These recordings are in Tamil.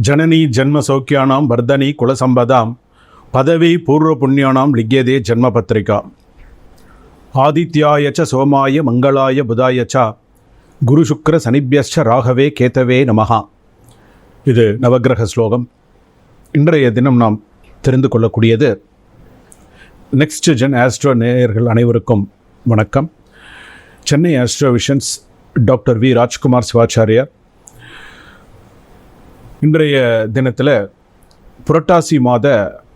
ஜனனி ஜன்ம சௌக்கியானாம் வர்தனி குலசம்பதாம் பதவி பூர்வ புண்ணியானாம் லிக்யதே ஜன்ம பத்திரிகா ஆதித்யாய ச சோமாய மங்களாய புதாய ச குரு சுக்ர சனிப்யஸ்ச ராகவே கேதவே நமஹா. இது நவக்கிரக ஸ்லோகம். இன்றைய தினம் நாம் தெரிந்து கொள்ளக்கூடியது நெக்ஸ்ட் ஜென் ஆஸ்ட்ரோ நேயர்கள் அனைவருக்கும் வணக்கம். Chennai astro visions doctor V Rajkumar Sivachariyar. இன்றைய தினத்தில் புரட்டாசி மாத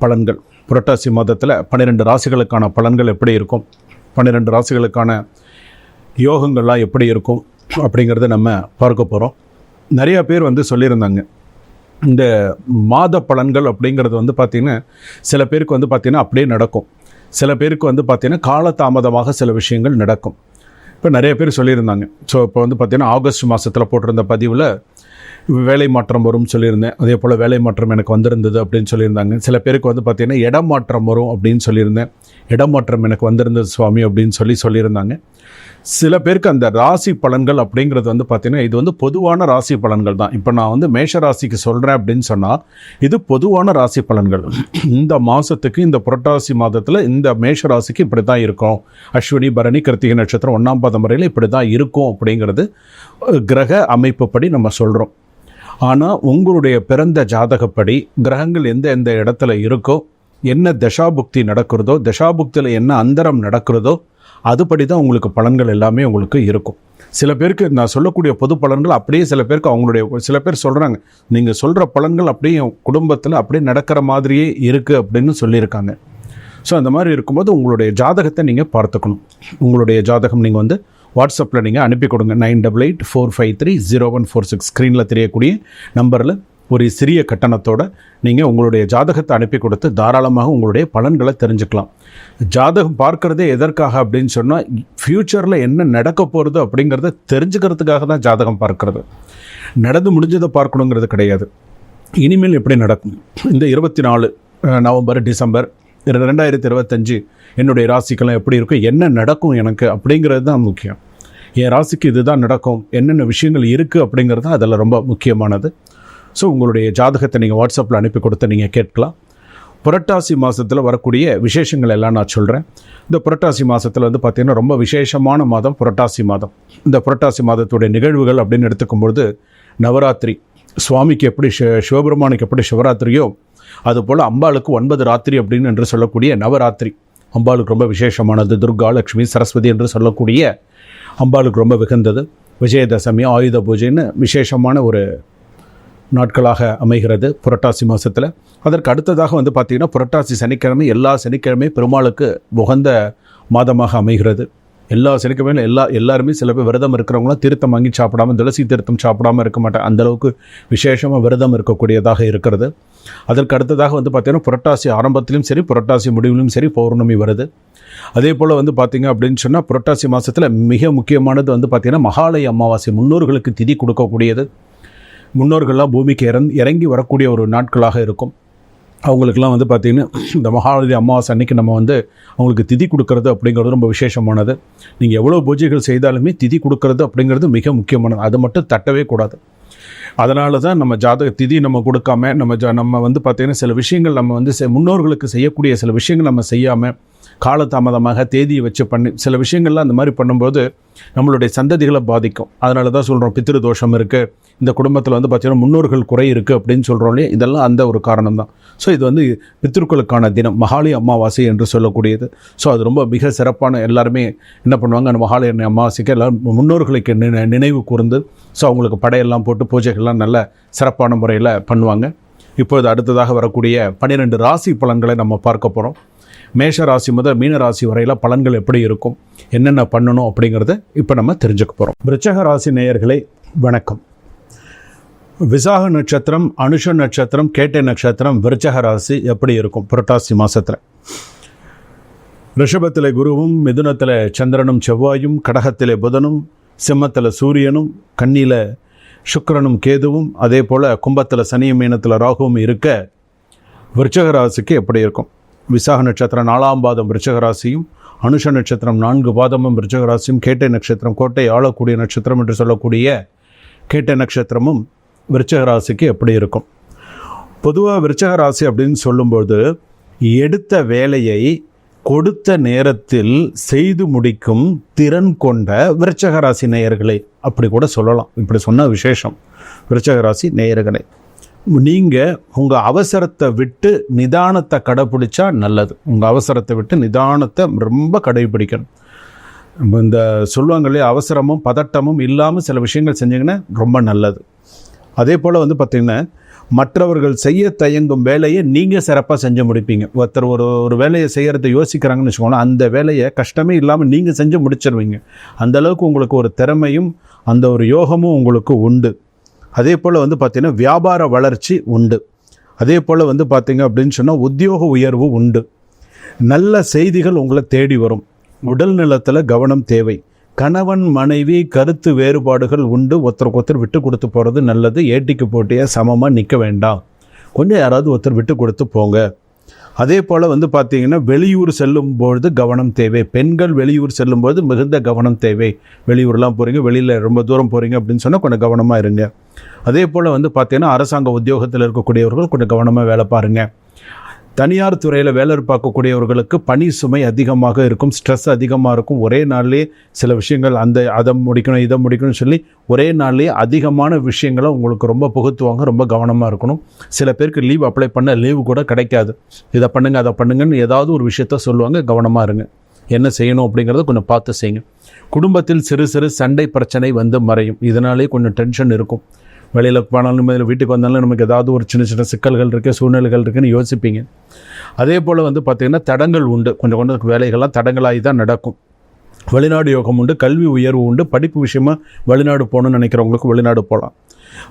பலன்கள், புரட்டாசி மாதத்தில் 12 ராசிகளுக்கான பலன்கள் எப்படி இருக்கும், 12 ராசிகளுக்கான யோகங்கள்லாம் எப்படி இருக்கும் அப்படிங்கிறத நம்ம பார்க்க போகிறோம். நிறையா பேர் சொல்லியிருந்தாங்க, இந்த மாத பலன்கள் அப்படிங்கிறது பார்த்திங்கன்னா சில பேருக்கு பார்த்திங்கன்னா அப்படியே நடக்கும், சில பேருக்கு பார்த்திங்கன்னா காலதாமதமாக சில விஷயங்கள் நடக்கும். இப்போ நிறைய பேர் சொல்லியிருந்தாங்க. ஸோ இப்போ பார்த்திங்கன்னா ஆகஸ்ட் மாதத்தில் போட்டிருந்த பதிவில் வேலை மாற்றம் வரும்னு சொல்லியிருந்தேன். அதே போல் வேலை மாற்றம் எனக்கு வந்திருந்தது அப்படின்னு சொல்லியிருந்தாங்க. சில பேருக்கு பார்த்திங்கன்னா இடம் மாற்றம் வரும் அப்படின்னு சொல்லியிருந்தேன். இடம் மாற்றம் எனக்கு வந்திருந்தது சுவாமி அப்படின்னு சொல்லியிருந்தாங்க. சில பேருக்கு அந்த ராசி பலன்கள் அப்படிங்கிறது பார்த்திங்கன்னா இது பொதுவான ராசி பலன்கள் தான். இப்போ நான் மேஷ ராசிக்கு சொல்கிறேன் அப்படின்னு சொன்னால் இது பொதுவான ராசி பலன்கள். இந்த மாதத்துக்கு, இந்த புரட்டாசி மாதத்தில் இந்த மேஷ ராசிக்கு இப்படி தான் இருக்கும், அஸ்வினி பரணி கிருத்திகை நட்சத்திரம் 1ஆம் பாதம் வரையில் இப்படி தான் இருக்கும் அப்படிங்கிறது கிரக அமைப்புப்படி நம்ம சொல்கிறோம். ஆனால் உங்களுடைய பிறந்த ஜாதகப்படி கிரகங்கள் எந்த இடத்துல இருக்கோ, என்ன தசாபுக்தி நடக்கிறதோ, தசாபுக்தியில் என்ன அந்தரம் நடக்கிறதோ அதுபடி தான் உங்களுக்கு பலன்கள் எல்லாமே உங்களுக்கு இருக்கும். சில பேருக்கு நான் சொல்லக்கூடிய பொது பலன்கள் அப்படியே சில பேருக்கு அவங்களுடைய சில பேர் சொல்கிறாங்க, நீங்கள் சொல்கிற பலன்கள் அப்படியே குடும்பத்தில் அப்படியே நடக்கிற மாதிரியே இருக்குது அப்படின்னு சொல்லியிருக்காங்க. ஸோ அந்த மாதிரி இருக்கும்போது உங்களுடைய ஜாதகத்தை நீங்கள் பார்த்துக்கணும். உங்களுடைய ஜாதகம் நீங்கள் வாட்ஸ்அப்பில் நீங்கள் அனுப்பி கொடுங்க. 9884530146 ஸ்க்ரீனில் தெரியக்கூடிய நம்பரில் ஒரு சிறிய கட்டணத்தோடு நீங்கள் உங்களுடைய ஜாதகத்தை அனுப்பி கொடுத்து தாராளமாக உங்களுடைய பலன்களை தெரிஞ்சுக்கலாம். ஜாதகம் பார்க்குறதே எதற்காக அப்படின்னு சொன்னால், ஃப்யூச்சரில் என்ன நடக்க போகிறது அப்படிங்கிறத தெரிஞ்சுக்கிறதுக்காக தான் ஜாதகம் பார்க்குறது. நடந்து முடிஞ்சதை பார்க்கணுங்கிறது கிடையாது. இனிமேல் எப்படி நடக்கும், இந்த 24 நவம்பர் டிசம்பர் 2025 என்னுடைய ராசிக்கெல்லாம் எப்படி இருக்கும், என்ன நடக்கும் எனக்கு அப்படிங்கிறது தான் முக்கியம். என் ராசிக்கு இதுதான் நடக்கும், என்னென்ன விஷயங்கள் இருக்குது அப்படிங்கிறது தான் அதில் ரொம்ப முக்கியமானது. ஸோ உங்களுடைய ஜாதகத்தை நீங்கள் வாட்ஸ்அப்பில் அனுப்பி கொடுத்து நீங்கள் கேட்கலாம். புரட்டாசி மாதத்தில் வரக்கூடிய விசேஷங்கள் எல்லாம் நான் சொல்கிறேன். இந்த புரட்டாசி மாதத்தில் பார்த்திங்கன்னா ரொம்ப விசேஷமான மாதம் புரட்டாசி மாதம். இந்த புரட்டாசி மாதத்துடைய நிகழ்வுகள் அப்படின்னு எடுத்துக்கும்பொழுது, நவராத்திரி சுவாமிக்கு எப்படி சிவபெருமானுக்கு எப்படி சிவராத்திரியோ அதுபோல் அம்பாளுக்கு 9 ராத்திரி அப்படின்னு என்று சொல்லக்கூடிய நவராத்திரி அம்பாளுக்கு ரொம்ப விசேஷமானது. துர்கா, லக்ஷ்மி, சரஸ்வதி என்று சொல்லக்கூடிய அம்பாளுக்கு ரொம்ப விகந்தது. விஜயதசமி, ஆயுத பூஜைன்னு விசேஷமான ஒரு நாட்களாக அமைகிறது புரட்டாசி மாதத்தில். அதற்கு அடுத்ததாக பார்த்திங்கன்னா புரட்டாசி சனிக்கிழமை, எல்லா சனிக்கிழமை பெருமாளுக்கு உகந்த மாதமாக அமைகிறது. எல்லா சனிக்கிழமையும் எல்லாருமே சில பேர் விரதம் இருக்கிறவங்களாம் தீர்த்தம் வாங்கி சாப்பிடாமல், துளசி தீர்த்தம் சாப்பிடாமல் இருக்க மாட்டேன். அந்தளவுக்கு விசேஷமாக விரதம் இருக்கக்கூடியதாக இருக்கிறது. அதற்கு அடுத்ததாக பார்த்திங்கன்னா புரட்டாசி ஆரம்பத்திலும் சரி புரட்டாசி முடிவிலும் சரி பௌர்ணமி வருது. அதே போல் பார்த்திங்க அப்படின்னு சொன்னால் புரட்டாசி மாதத்தில் மிக முக்கியமானது பார்த்திங்கன்னா மகாலய அமாவாசை, முன்னோர்களுக்கு திதி கொடுக்கக்கூடியது. முன்னோர்கள்லாம் பூமிக்கு இறங்கி வரக்கூடிய ஒரு நாட்களாக இருக்கும். அவங்களுக்கெல்லாம் பார்த்திங்கன்னா இந்த மகாலய அமாவாசை அன்றைக்கி நம்ம அவங்களுக்கு திதி கொடுக்கறது அப்படிங்கிறது ரொம்ப விசேஷமானது. நீங்கள் எவ்வளோ பூஜைகள் செய்தாலுமே திதி கொடுக்கறது அப்படிங்கிறது மிக முக்கியமானது. அது மட்டும் தட்டவே கூடாது. அதனால தான் நம்ம ஜாதக திதி நம்ம கொடுக்காம நம்ம பார்த்திங்கன்னா சில விஷயங்கள் நம்ம முன்னோர்களுக்கு செய்யக்கூடிய சில விஷயங்கள் நம்ம செய்யாமல் காலதாமதமாக தேதியை வச்சு பண்ணி சில விஷயங்கள்லாம் அந்த மாதிரி பண்ணும்போது நம்மளுடைய சந்ததிகளை பாதிக்கும். அதனால தான் சொல்கிறோம், பித்ரு தோஷம் இருக்குது, இந்த குடும்பத்தில் பார்த்திங்கன்னா முன்னோர்கள் குறை இருக்குது அப்படின்னு சொல்கிறோம் இல்லையா, இதெல்லாம் அந்த ஒரு காரணம் தான். ஸோ இது பித்ருக்களுக்கான தினம், மகாலய அமாவாசை என்று சொல்லக்கூடியது. ஸோ அது ரொம்ப மிக சிறப்பான, எல்லாருமே என்ன பண்ணுவாங்க, அந்த மகாலய அமாவாசைக்கு எல்லோரும் முன்னோர்களுக்கு நினைவு கூர்ந்து ஸோ அவங்களுக்கு படையெல்லாம் போட்டு பூஜைகள்லாம் நல்ல சிறப்பான முறையில் பண்ணுவாங்க. இப்போது அடுத்ததாக வரக்கூடிய 12 ராசி பலன்களை நம்ம பார்க்க போகிறோம். மேஷ ராசி முதல் மீன ராசி வரையில் பலன்கள் எப்படி இருக்கும், என்னென்ன பண்ணணும் அப்படிங்கிறத இப்போ நம்ம தெரிஞ்சுக்க போகிறோம். விருச்சக ராசி நேயர்களே வணக்கம். விசாக நட்சத்திரம், அனுஷ நட்சத்திரம், கேட்டை நட்சத்திரம், விருச்சக ராசி எப்படி இருக்கும் புரட்டாசி மாதத்தில்? ரிஷபத்தில் குருவும், மிதுனத்தில் சந்திரனும் செவ்வாயும், கடகத்தில் புதனும், சிம்மத்தில் சூரியனும், கன்னியில் சுக்கிரனும் கேதுவும், அதே போல் கும்பத்தில் சனியும், மீனத்தில் ராகுவும் இருக்க விருச்சக ராசிக்கு எப்படி இருக்கும்? விசாக நட்சத்திரம் 4ஆம் பாதம் விருச்சக ராசியும், அனுஷ நட்சத்திரம் 4 பாதமும் விருச்சக ராசியும், கேட்டை நட்சத்திரம் கோட்டை ஆளக்கூடிய நட்சத்திரம் என்று சொல்லக்கூடிய கேட்டை நட்சத்திரமும் விருச்சக ராசிக்கு எப்படி இருக்கும்? பொதுவாக விருச்சிக ராசி அப்படின்னு சொல்லும்போது எடுத்த வேலையை கொடுத்த நேரத்தில் செய்து முடிக்கும் திறன் கொண்ட விருச்சிக ராசி நேயர்களே அப்படி கூட சொல்லலாம். இப்படி சொன்ன விசேஷம் விருச்சிக ராசி நேயர்களே. நீங்கள் உங்கள் அவசரத்தை விட்டு நிதானத்தை கடைப்பிடிச்சா நல்லது. உங்கள் அவசரத்தை விட்டு நிதானத்தை ரொம்ப கடைபிடிக்கணும். இந்த சொல்லுவாங்களே அவசரமும் பதட்டமும் இல்லாமல் சில விஷயங்கள் செஞ்சிங்கன்னா ரொம்ப நல்லது. அதே போல் பார்த்திங்கன்னா மற்றவர்கள் செய்ய தயங்கும் வேலையை நீங்கள் சிறப்பாக செஞ்சு முடிப்பீங்க. ஒருத்தர் ஒரு வேலையை செய்கிறத யோசிக்கிறாங்கன்னு வச்சுக்கோங்களேன், அந்த வேலையை கஷ்டமே இல்லாமல் நீங்கள் செஞ்சு முடிச்சிருவீங்க. அந்தளவுக்கு உங்களுக்கு ஒரு திறமையும் அந்த ஒரு யோகமும் உங்களுக்கு உண்டு. அதே போல் பார்த்திங்கன்னா வியாபார வளர்ச்சி உண்டு. அதே போல் பார்த்திங்க அப்படின்னு சொன்னால் உத்தியோக உயர்வு உண்டு. நல்ல செய்திகள் உங்களை தேடி வரும். உடல் நலத்தில் கவனம் தேவை. கணவன் மனைவி கருத்து வேறுபாடுகள் உண்டு. ஒருத்தருக்கு ஒருத்தர் விட்டு கொடுத்து போகிறது நல்லது. ஏட்டிக்கு போட்டியாக சமமாக நிற்க வேண்டாம். கொஞ்சம் யாராவது ஒருத்தர் விட்டு கொடுத்து போங்க. அதே போல் பார்த்திங்கன்னா வெளியூர் செல்லும்பொழுது கவனம் தேவை. பெண்கள் வெளியூர் செல்லும்போது மிகுந்த கவனம் தேவை. வெளியூர்லாம் போகிறீங்க, வெளியில் ரொம்ப தூரம் போகிறீங்க அப்படின்னு சொன்னால் கொஞ்சம் கவனமாக இருங்க. அதே போல் பார்த்திங்கன்னா அரசாங்க உத்தியோகத்தில் இருக்கக்கூடியவர்கள் கொஞ்சம் கவனமாக வேலை பாருங்கள். தனியார் துறையில் வேலை பார்க்கக்கூடியவர்களுக்கு பணி சுமை அதிகமாக இருக்கும், ஸ்ட்ரெஸ் அதிகமாக இருக்கும். ஒரே நாள்லேயே சில விஷயங்கள் அதை முடிக்கணும் இதை முடிக்கணும்னு சொல்லி ஒரே நாள்லேயே அதிகமான விஷயங்களை உங்களுக்கு ரொம்ப புகுத்துவாங்க. ரொம்ப கவனமாக இருக்கணும். சில பேருக்கு லீவ் அப்ளை பண்ண லீவு கூட கிடைக்காது. இதை பண்ணுங்கள் அதை பண்ணுங்கன்னு ஏதாவது ஒரு விஷயத்த சொல்லுவாங்க. கவனமாக இருங்க. என்ன செய்யணும் அப்படிங்கிறத கொஞ்சம் பார்த்து செய்யுங்க. குடும்பத்தில் சிறு சிறு சண்டை பிரச்சனை மறையும். இதனாலே கொஞ்சம் டென்ஷன் இருக்கும். வெளியில் போனாலும் வீட்டுக்கு வந்தாலும் நமக்கு ஏதாவது ஒரு சின்ன சின்ன சிக்கல்கள் இருக்குது, சூழ்நிலைகள் இருக்குதுன்னு யோசிப்பீங்க. அதே போல் பார்த்திங்கன்னா தடங்கள் உண்டு. கொஞ்சம் வேலைகள்லாம் தடங்களாகி தான் நடக்கும். வெளிநாடு யோகம் உண்டு. கல்வி உயர்வு உண்டு. படிப்பு விஷயமா வெளிநாடு போகணுன்னு நினைக்கிறவங்களுக்கு வெளிநாடு போகலாம்.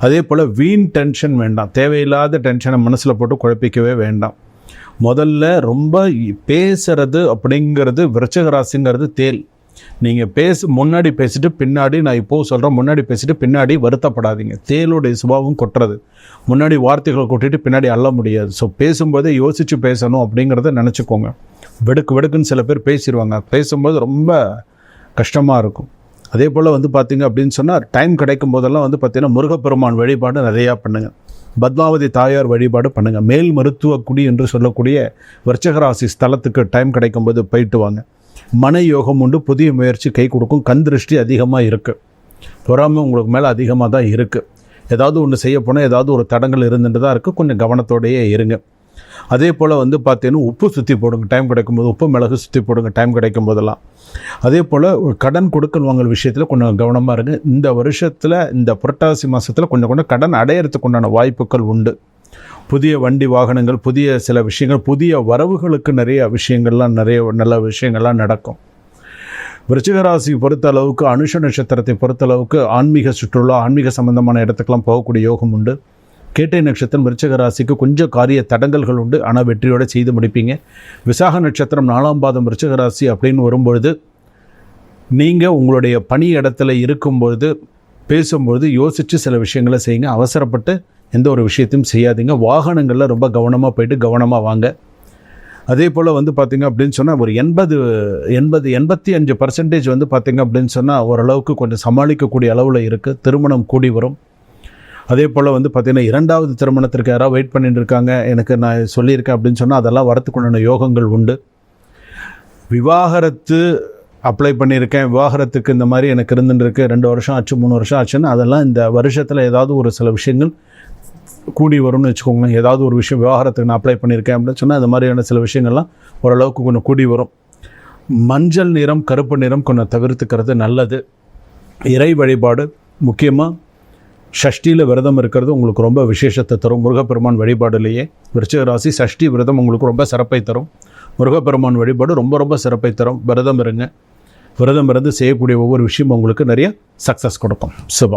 அதே போல் வீண் டென்ஷன் வேண்டாம். தேவையில்லாத டென்ஷனை மனசில் போட்டு குழப்பிக்கவே வேண்டாம். முதல்ல ரொம்ப பேசுறது அப்படிங்கிறது விருச்சிக ராசிங்கிறது தேல். நீங்கள் முன்னாடி பேசிட்டு பின்னாடி, நான் இப்போது சொல்கிறேன், முன்னாடி பேசிட்டு பின்னாடி வருத்தப்படாதீங்க. தேலுடைய சுபாவம் கொட்டுறது. முன்னாடி வார்த்தைகளை கொட்டிட்டு பின்னாடி அள்ள முடியாது. ஸோ பேசும்போதே யோசித்து பேசணும் அப்படிங்கிறத நினச்சிக்கோங்க. வெடுக்குன்னு சில பேர் பேசிடுவாங்க. பேசும்போது ரொம்ப கஷ்டமாக இருக்கும். அதே போல் பார்த்திங்க அப்படின்னு சொன்னால் டைம் கிடைக்கும் போதெல்லாம் பார்த்திங்கன்னா முருகப்பெருமான் வழிபாடு நிறையா பண்ணுங்கள். பத்மாவதி தாயார் வழிபாடு பண்ணுங்கள். மேல் மருத்துவ குடி என்று சொல்லக்கூடிய விருச்சிக ராசி ஸ்தலத்துக்கு டைம் கிடைக்கும்போது போயிட்டு வாங்க. மன யோகம் உண்டு. புதிய முயற்சி கை கொடுக்கும். கண் திருஷ்டி அதிகமாக இருக்குது. பொறாமை உங்களுக்கு மேலே அதிகமாக தான் இருக்குது. ஏதாவது ஒன்று செய்ய போனால் ஏதாவது ஒரு தடங்கள் இருந்துட்டு தான் இருக்குது. கொஞ்சம் கவனத்தோடையே இருங்க. அதே போல் பார்த்தீங்கன்னா உப்பு சுற்றி போடுங்க. டைம் கிடைக்கும்போது உப்பு மிளகு சுற்றி போடுங்க டைம் கிடைக்கும் போதெல்லாம். அதே போல் கடன் கொடுக்கல் வாங்கல் விஷயத்தில் கொஞ்சம் கவனமாக இருங்க. இந்த வருஷத்தில் இந்த புரட்டாசி மாதத்தில் கொஞ்சம் கடன் அடையிறதுக்கு உண்டான வாய்ப்புகள் உண்டு. புதிய வண்டி வாகனங்கள், புதிய சில விஷயங்கள், புதிய வரவுகளுக்கு நிறைய நல்ல விஷயங்கள்லாம் நடக்கும். விருச்சிக ராசி பொறுத்த அளவுக்கு அனுஷ நட்சத்திரத்தை பொறுத்த அளவுக்கு ஆன்மீக சுற்றுலா, ஆன்மீக சம்பந்தமான இடத்துக்கெல்லாம் போகக்கூடிய யோகம் உண்டு. கேட்டை நட்சத்திரம் விருச்சிக ராசிக்கு கொஞ்சம் காரிய தடங்கல்கள் உண்டு. ஆனால் வெற்றியோடு செய்து முடிப்பீங்க. விசாக நட்சத்திரம் 4ஆம் பாதம் விருச்சிக ராசி அப்படின்னு வரும்பொழுது நீங்கள் உங்களுடைய பணி இடத்துல இருக்கும்பொழுது பேசும்பொழுது யோசித்து சில விஷயங்களை செய்யுங்க. அவசரப்பட்டு எந்த ஒரு விஷயத்தையும் செய்யாதீங்க. வாகனங்களில் ரொம்ப கவனமாக போயிட்டு கவனமாக வாங்க. அதே போல் பார்த்திங்க அப்படின்னு சொன்னால் ஒரு 85% பார்த்திங்க அப்படின்னு சொன்னால் ஓரளவுக்கு கொஞ்சம் சமாளிக்கக்கூடிய அளவில் இருக்குது. திருமணம் கூடி வரும். அதே போல் பார்த்திங்கன்னா 2வது திருமணத்திற்கு யாராவது வெயிட் பண்ணிட்டு இருக்காங்க, எனக்கு நான் சொல்லியிருக்கேன் அப்படின்னு சொன்னால் அதெல்லாம் வரத்துக்குண்டான யோகங்கள் உண்டு. விவாகரத்து அப்ளை பண்ணியிருக்கேன், விவாகரத்துக்கு இந்த மாதிரி எனக்கு இருந்துருக்கு, 2 வருஷம் ஆச்சு 3 வருஷம் ஆச்சுன்னு அதெல்லாம் இந்த வருஷத்தில் ஏதாவது ஒரு சில விஷயங்கள் கூடி வரும்னு வச்சுக்கோங்களேன். ஏதாவது ஒரு விஷயம் விவாகரத்துக்கு நான் அப்ளை பண்ணியிருக்கேன் அப்படின்னு சொன்னால் அது மாதிரியான சில விஷயங்கள்லாம் ஓரளவுக்கு கொஞ்சம் கூடி வரும். மஞ்சள் நிறம், கருப்பு நிறம் கொஞ்சம் தவிர்த்துக்கிறது நல்லது. இறை வழிபாடு முக்கியமாக ஷஷ்டியில் விரதம் இருக்கிறது உங்களுக்கு ரொம்ப விசேஷத்தை தரும். முருகப்பெருமான் வழிபாடுலேயே விருச்சிக ராசி ஷஷ்டி விரதம் உங்களுக்கு ரொம்ப சிறப்பை தரும். முருகப்பெருமான் வழிபாடு ரொம்ப சிறப்பை தரும். விரதம் இருங்க. விரதம் இருந்து செய்யக்கூடிய ஒவ்வொரு விஷயமும் உங்களுக்கு நிறைய சக்ஸஸ் கொடுக்கும். சுபம்.